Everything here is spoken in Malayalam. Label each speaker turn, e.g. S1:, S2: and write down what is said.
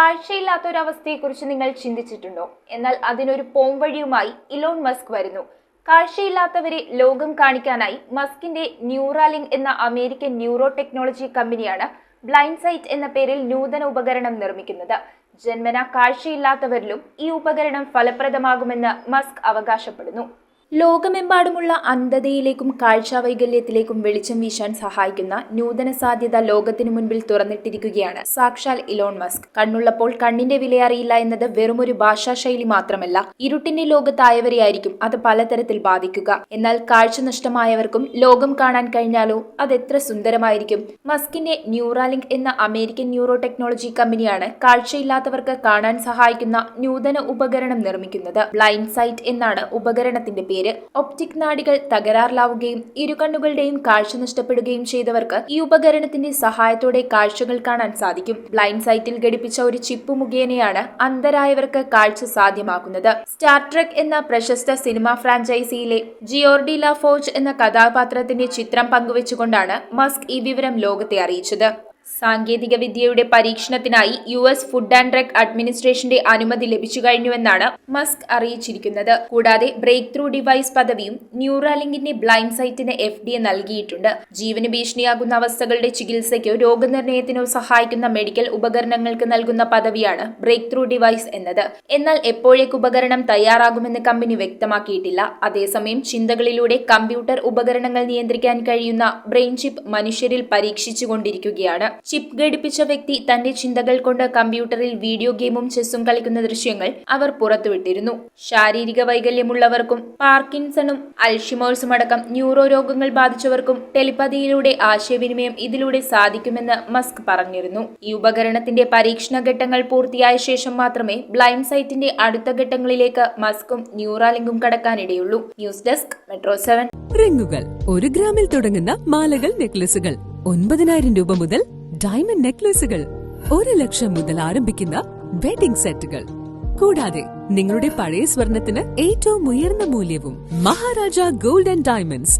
S1: കാഴ്ചയില്ലാത്തൊരവസ്ഥയെക്കുറിച്ച് നിങ്ങൾ ചിന്തിച്ചിട്ടുണ്ടോ? എന്നാൽ അതിനൊരു പോംവഴിയുമായി ഇലോൺ മസ്ക് വരുന്നു. കാഴ്ചയില്ലാത്തവരെ ലോകം കാണിക്കാനായി മസ്കിന്റെ ന്യൂറാലിങ്ക് എന്ന അമേരിക്കൻ ന്യൂറോ ടെക്നോളജി കമ്പനിയാണ് ബ്ലൈൻഡ് സൈറ്റ് എന്ന പേരിൽ നൂതന ഉപകരണം നിർമ്മിക്കുന്നത്. ജന്മന കാഴ്ചയില്ലാത്തവരിലും ഈ ഉപകരണം ഫലപ്രദമാകുമെന്ന് മസ്ക് അവകാശപ്പെടുന്നു. ലോകമെമ്പാടുമുള്ള അന്ധതയിലേക്കും കാഴ്ചാവൈകല്യത്തിലേക്കും വെളിച്ചം വീശാൻ സഹായിക്കുന്ന നൂതന സാധ്യത ലോകത്തിനു മുൻപിൽ തുറന്നിട്ടിരിക്കുകയാണ് സാക്ഷാൽ ഇലോൺ മസ്ക്. കണ്ണുള്ളപ്പോൾ കണ്ണിന്റെ വിലയറിയില്ല എന്നത് വെറുമൊരു ഭാഷാശൈലി മാത്രമല്ല, ഇരുട്ടിന്റെ ലോകത്തായവരെയായിരിക്കും അത് പലതരത്തിൽ ബാധിക്കുക. എന്നാൽ കാഴ്ച നഷ്ടമായവർക്കും ലോകം കാണാൻ കഴിഞ്ഞാലോ അതെത്ര സുന്ദരമായിരിക്കും. മസ്കിന്റെ ന്യൂറാലിങ്ക് എന്ന അമേരിക്കൻ ന്യൂറോ ടെക്നോളജി കമ്പനിയാണ് കാഴ്ചയില്ലാത്തവർക്ക് കാണാൻ സഹായിക്കുന്ന നൂതന ഉപകരണം നിർമ്മിക്കുന്നത്. ബ്ലൈൻഡ് സൈറ്റ് എന്നാണ് ഉപകരണത്തിന്റെ പേര്. ഒപ്റ്റിക് നാഡികൾ തകരാറിലാവുകയും ഇരുകണ്ണുകളുടെയും കാഴ്ച നഷ്ടപ്പെടുകയും ചെയ്തവർക്ക് ഈ ഉപകരണത്തിന്റെ സഹായത്തോടെ കാഴ്ചകൾ കാണാൻ സാധിക്കും. ബ്ലൈൻഡ് സൈറ്റിൽ ഘടിപ്പിച്ച ഒരു ചിപ്പ് മുഖേനയാണ് അന്ധരായവർക്ക് കാഴ്ച സാധ്യമാക്കുന്നത്. സ്റ്റാർ ട്രെക്ക് എന്ന പ്രശസ്ത സിനിമാ ഫ്രാഞ്ചൈസിയിലെ ജിയോർഡി ലാ ഫോർജ് എന്ന കഥാപാത്രത്തിന്റെ ചിത്രം പങ്കുവെച്ചുകൊണ്ടാണ് മസ്ക് ഈ വിവരം ലോകത്തെ അറിയിച്ചത്. സാങ്കേതിക വിദ്യയുടെ പരീക്ഷണത്തിനായി US ഫുഡ് ആൻഡ് ഡ്രഗ് അഡ്മിനിസ്ട്രേഷന്റെ അനുമതി ലഭിച്ചു കഴിഞ്ഞുവെന്നാണ് മസ്ക് അറിയിച്ചിരിക്കുന്നത്. കൂടാതെ ബ്രേക്ക് ത്രൂ ഡിവൈസ് പദവിയും ന്യൂറാലിങ്കിന്റെ ബ്ലൈൻഡ് സൈറ്റിന് FDA നൽകിയിട്ടുണ്ട്. ജീവന് ഭീഷണിയാകുന്ന അവസ്ഥകളുടെ ചികിത്സയ്ക്കോ രോഗനിർണയത്തിനോ സഹായിക്കുന്ന മെഡിക്കൽ ഉപകരണങ്ങൾക്ക് നൽകുന്ന പദവിയാണ് ബ്രേക്ക് ത്രൂ ഡിവൈസ് എന്നത്. എന്നാൽ എപ്പോഴേക്ക് ഉപകരണം തയ്യാറാകുമെന്ന് കമ്പനി വ്യക്തമാക്കിയിട്ടില്ല. അതേസമയം ചിന്തകളിലൂടെ കമ്പ്യൂട്ടർ ഉപകരണങ്ങൾ നിയന്ത്രിക്കാൻ കഴിയുന്ന ബ്രെയിൻ ചിപ്പ് മനുഷ്യരിൽ പരീക്ഷിച്ചുകൊണ്ടിരിക്കുകയാണ്. ചിപ്പ് ഘടിപ്പിച്ച വ്യക്തി തന്റെ ചിന്തകൾ കൊണ്ട് കമ്പ്യൂട്ടറിൽ വീഡിയോ ഗെയിമും ചെസ്സും കളിക്കുന്ന ദൃശ്യങ്ങൾ അവർ പുറത്തുവിട്ടിരുന്നു. ശാരീരിക വൈകല്യമുള്ളവർക്കും പാർക്കിൻസണും അൽഷിമേഴ്സും അടക്കം ന്യൂറോ രോഗങ്ങൾ ബാധിച്ചവർക്കും ടെലിപ്പതിയിലൂടെ ആശയവിനിമയം ഇതിലൂടെ സാധിക്കുമെന്ന് മസ്ക് പറഞ്ഞിരുന്നു. ഈ ഉപകരണത്തിന്റെ പരീക്ഷണ ഘട്ടങ്ങൾ പൂർത്തിയായ ശേഷം മാത്രമേ ബ്ലൈൻഡ് സൈറ്റിന്റെ അടുത്ത ഘട്ടങ്ങളിലേക്ക് മസ്കും ന്യൂറാലിങ്കും കടക്കാനിടയുള്ളൂ. News desk metro 7.
S2: റിങ്ങുകൾ 1 ഗ്രാമിൽ തുടങ്ങുന്ന മാലകൾ, നെക്ലസുകൾ 9,000 രൂപ മുതൽ ഡയമണ്ട് നെക്ലസുകൾ 1 ലക്ഷം മുതൽ ആരംഭിക്കുന്ന വെഡിംഗ് സെറ്റുകൾ. കൂടാതെ നിങ്ങളുടെ പഴയ സ്വർണത്തിന് ഏറ്റവും ഉയർന്ന മൂല്യവും. Maharaja gold and diamonds